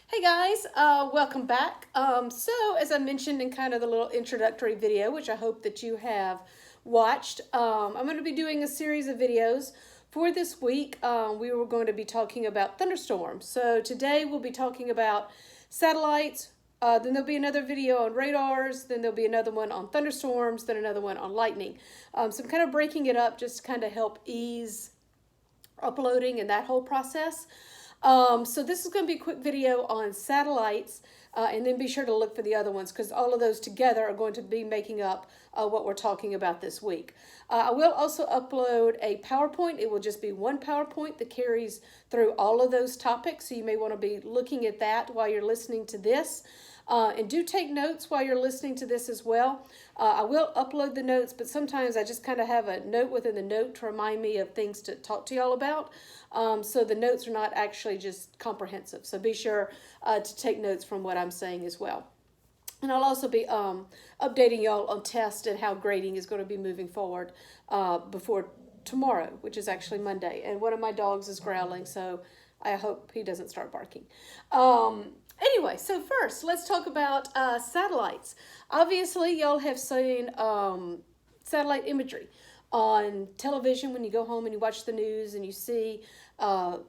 Hey guys, welcome back. So as I mentioned in kind of the little introductory video, which I hope that you have watched, I'm going to be doing a series of videos for this week. We were going to be talking about thunderstorms. So today we'll be talking about satellites. Then there'll be another video on radars. Then there'll be another one on thunderstorms. Then another one on lightning. So I'm kind of breaking it up just to kind of help ease uploading and that whole process. So this is going to be a quick video on satellites, and then be sure to look for the other ones because all of those together are going to be making up what we're talking about this week. I will also upload a PowerPoint. It will just be one PowerPoint that carries through all of those topics, so you may want to be looking at that while you're listening to this. And do take notes while you're listening to this as well. I will upload the notes, but sometimes I just kind of have a note within the note to remind me of things to talk to y'all about. So the notes are not actually just comprehensive. So be sure to take notes from what I'm saying as well. And I'll also be updating y'all on tests and how grading is going to be moving forward before tomorrow, which is actually Monday. And one of my dogs is growling, so I hope he doesn't start barking. Anyway, so first, let's talk about satellites. Obviously, y'all have seen satellite imagery on television when you go home and you watch the news and you see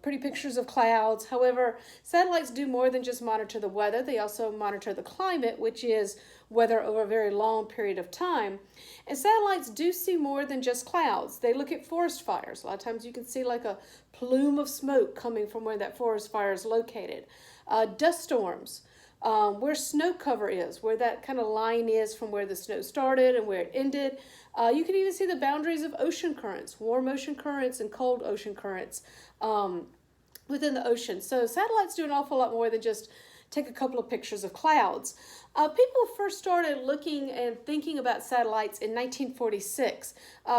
pretty pictures of clouds. However, satellites do more than just monitor the weather. They also monitor the climate, which is weather over a very long period of time. And satellites do see more than just clouds. They look at forest fires. A lot of times you can see like a plume of smoke coming from where that forest fire is located. Dust storms, where snow cover is, where that kind of line is from where the snow started and where it ended. You can even see the boundaries of ocean currents, warm ocean currents and cold ocean currents within the ocean. So satellites do an awful lot more than just take a couple of pictures of clouds. People first started looking and thinking about satellites in 1946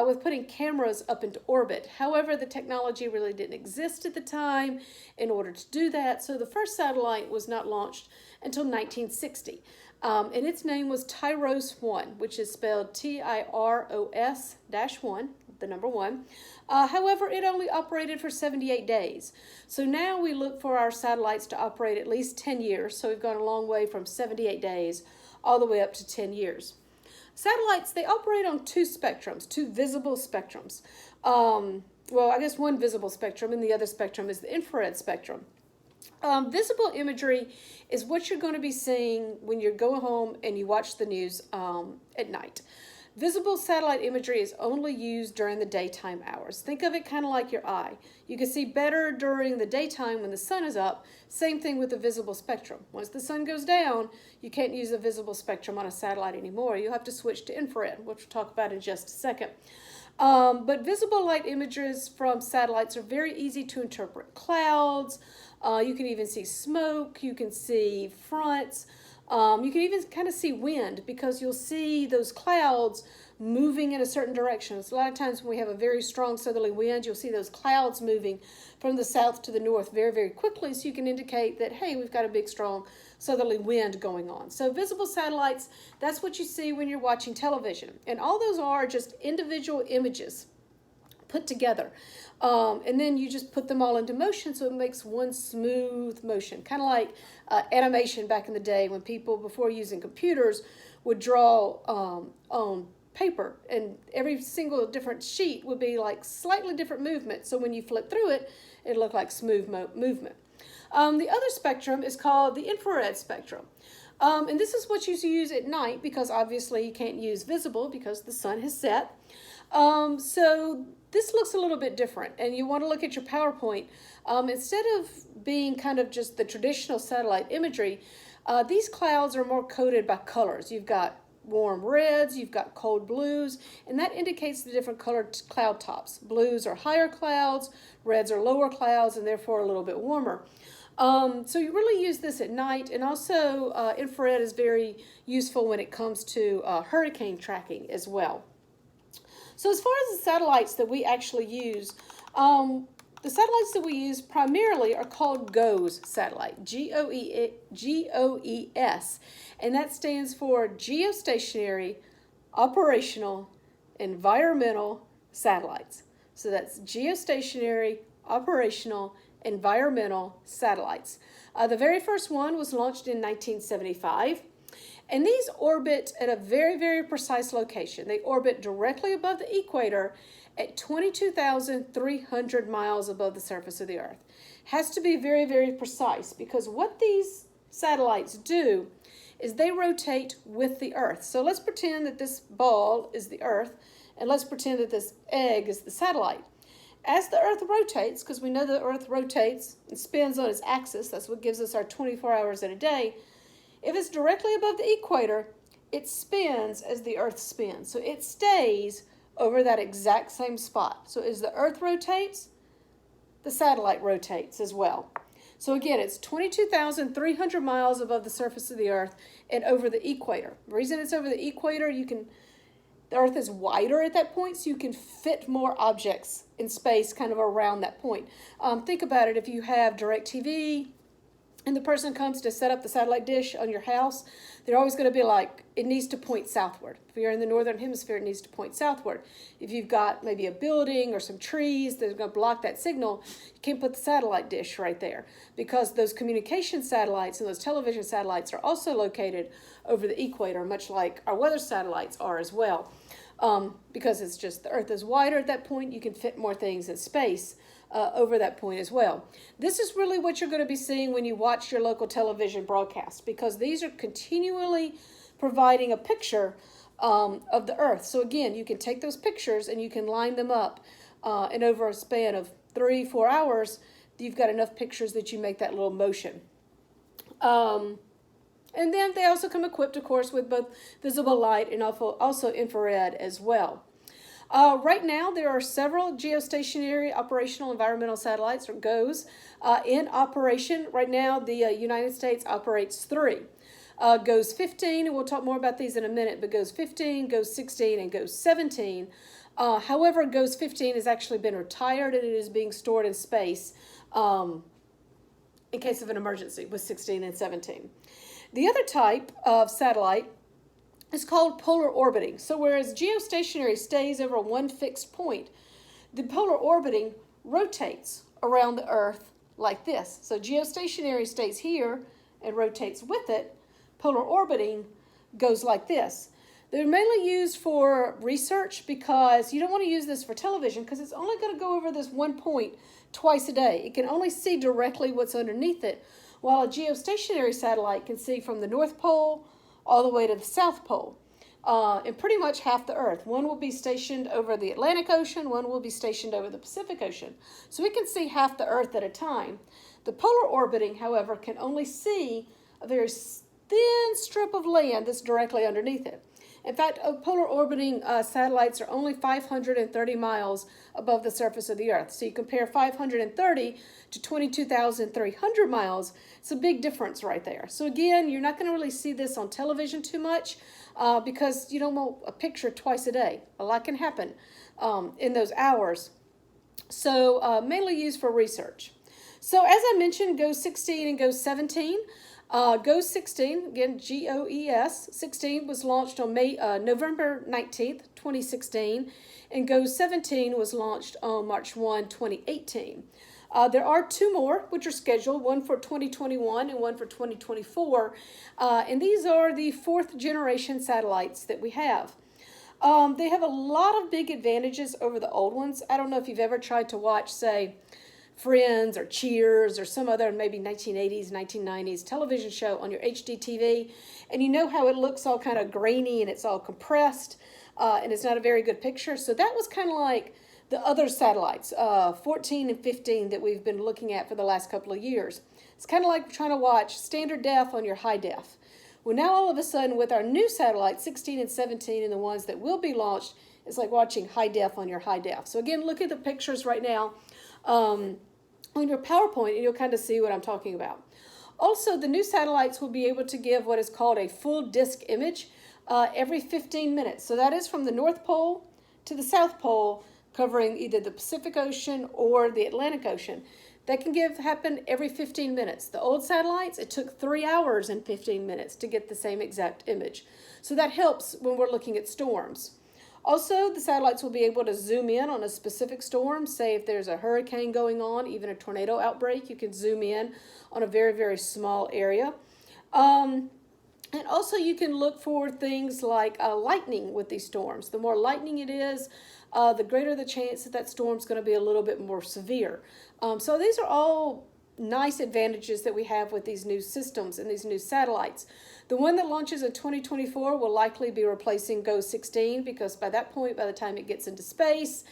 with putting cameras up into orbit. However, the technology really didn't exist at the time in order to do that, so the first satellite was not launched until 1960. And its name was TIROS-1, which is spelled TIROS-1, the number 1. However, it only operated for 78 days. So now we look for our satellites to operate at least 10 years. So we've gone a long way from 78 days all the way up to 10 years. Satellites, they operate on two spectrums, two visible spectrums. Well, I guess one visible spectrum and the other spectrum is the infrared spectrum. Visible imagery is what you're going to be seeing when you're going home and you watch the news at night. Visible satellite imagery is only used during the daytime hours. Think of it kind of like your eye. You can see better during the daytime when the sun is up. Same thing with the visible spectrum. Once the sun goes down, you can't use the visible spectrum on a satellite anymore. You'll have to switch to infrared, which we'll talk about in just a second. But visible light images from satellites are very easy to interpret. Clouds, you can even see smoke, you can see fronts. You can even kind of see wind because you'll see those clouds moving in a certain direction. So a lot of times when we have a very strong southerly wind, you'll see those clouds moving from the south to the north very, very quickly. So you can indicate that, hey, we've got a big, strong southerly wind going on. So visible satellites, that's what you see when you're watching television. And all those are just individual images put together. And then you just put them all into motion so it makes one smooth motion. Kind of like animation back in the day when people, before using computers, would draw on paper. And every single different sheet would be like slightly different movement. So when you flip through it, it looked like smooth movement. The other spectrum is called the infrared spectrum. And this is what you use at night because obviously you can't use visible because the sun has set. So this looks a little bit different, and you want to look at your PowerPoint. Instead of being kind of just the traditional satellite imagery, these clouds are more coded by colors. You've got warm reds, you've got cold blues, and that indicates the different colored cloud tops. Blues are higher clouds, reds are lower clouds, and therefore a little bit warmer. So you really use this at night, and also infrared is very useful when it comes to hurricane tracking as well. So as far as the satellites that we actually use, the satellites that we use primarily are called GOES satellite, GOES, and that stands for Geostationary Operational Environmental Satellites. So that's Geostationary Operational environmental satellites. The very first one was launched in 1975. And these orbit at a very, very precise location. They orbit directly above the equator at 22,300 miles above the surface of the Earth. Has to be very, very precise, because what these satellites do is they rotate with the Earth. So let's pretend that this ball is the Earth, and let's pretend that this egg is the satellite. As the Earth rotates, because we know the Earth rotates and spins on its axis, that's what gives us our 24 hours in a day. If it's directly above the equator, it spins as the Earth spins. So it stays over that exact same spot. So as the Earth rotates, the satellite rotates as well. So again, it's 22,300 miles above the surface of the Earth and over the equator. The reason it's over the equator, the Earth is wider at that point, so you can fit more objects in space kind of around that point. Think about it, if you have DirecTV, and the person comes to set up the satellite dish on your house, they're always going to be like, it needs to point southward. If you're in the northern hemisphere, it needs to point southward. If you've got maybe a building or some trees that are going to block that signal, you can't put the satellite dish right there, because those communication satellites and those television satellites are also located over the equator, much like our weather satellites are as well. Because it's just the Earth is wider at that point, you can fit more things in space over that point as well. This is really what you're going to be seeing when you watch your local television broadcast, because these are continually providing a picture of the Earth. So again, you can take those pictures and you can line them up, and over a span of 3-4 hours, you've got enough pictures that you make that little motion. And then they also come equipped, of course, with both visible light and also infrared as well. Right now, there are several geostationary operational environmental satellites, or GOES, in operation. Right now, the United States operates 3. GOES 15, and we'll talk more about these in a minute, but GOES 15, GOES 16, and GOES 17. However, GOES 15 has actually been retired, and it is being stored in space in case of an emergency with 16 and 17. The other type of satellite is called polar orbiting. So whereas geostationary stays over one fixed point, the polar orbiting rotates around the Earth like this. So geostationary stays here and rotates with it. Polar orbiting goes like this. They're mainly used for research, because you don't want to use this for television, because it's only going to go over this one point twice a day. It can only see directly what's underneath it, while a geostationary satellite can see from the North Pole all the way to the South Pole, and pretty much half the Earth. One will be stationed over the Atlantic Ocean, one will be stationed over the Pacific Ocean. So we can see half the Earth at a time. The polar orbiting, however, can only see a very thin strip of land that's directly underneath it. In fact, polar orbiting satellites are only 530 miles above the surface of the Earth. So you compare 530 to 22,300 miles. It's a big difference right there. So again, you're not going to really see this on television too much, because you don't want a picture twice a day. A lot can happen in those hours. So mainly used for research. So as I mentioned, GOES 16 and GOES 17. GOES 16, again, GOES 16, was launched on November 19th, 2016, and GOES 17 was launched on March 1, 2018. There are 2 more which are scheduled, one for 2021 and one for 2024, and these are the 4th generation satellites that we have. They have a lot of big advantages over the old ones. I don't know if you've ever tried to watch, say, Friends or Cheers or some other maybe 1980s, 1990s television show on your HD TV, and you know how it looks all kind of grainy and it's all compressed, and it's not a very good picture. So that was kind of like the other satellites, 14 and 15, that we've been looking at for the last couple of years. It's kind of like trying to watch standard def on your high def. Well, now all of a sudden with our new satellites, 16 and 17, and the ones that will be launched, it's like watching high def on your high def. So again, look at the pictures right now on your PowerPoint, and you'll kind of see what I'm talking about. Also, the new satellites will be able to give what is called a full disk image every 15 minutes. So that is from the North Pole to the South Pole, covering either the Pacific Ocean or the Atlantic Ocean. That can happen every 15 minutes. The old satellites, it took 3 hours and 15 minutes to get the same exact image. So that helps when we're looking at storms. Also, the satellites will be able to zoom in on a specific storm. Say if there's a hurricane going on, even a tornado outbreak, you can zoom in on a very, very small area. And also you can look for things like lightning with these storms. The more lightning it is, the greater the chance that that storm's going to be a little bit more severe. So these are all nice advantages that we have with these new systems and these new satellites. The one that launches in 2024 will likely be replacing GOES-16 because by that point, by the time it gets into space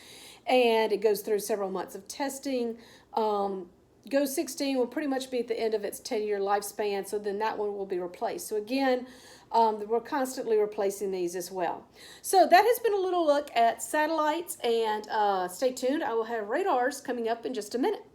and it goes through several months of testing, GOES-16 will pretty much be at the end of its 10-year lifespan, so then that one will be replaced. So again, we're constantly replacing these as well. So that has been a little look at satellites, and stay tuned. I will have radars coming up in just a minute.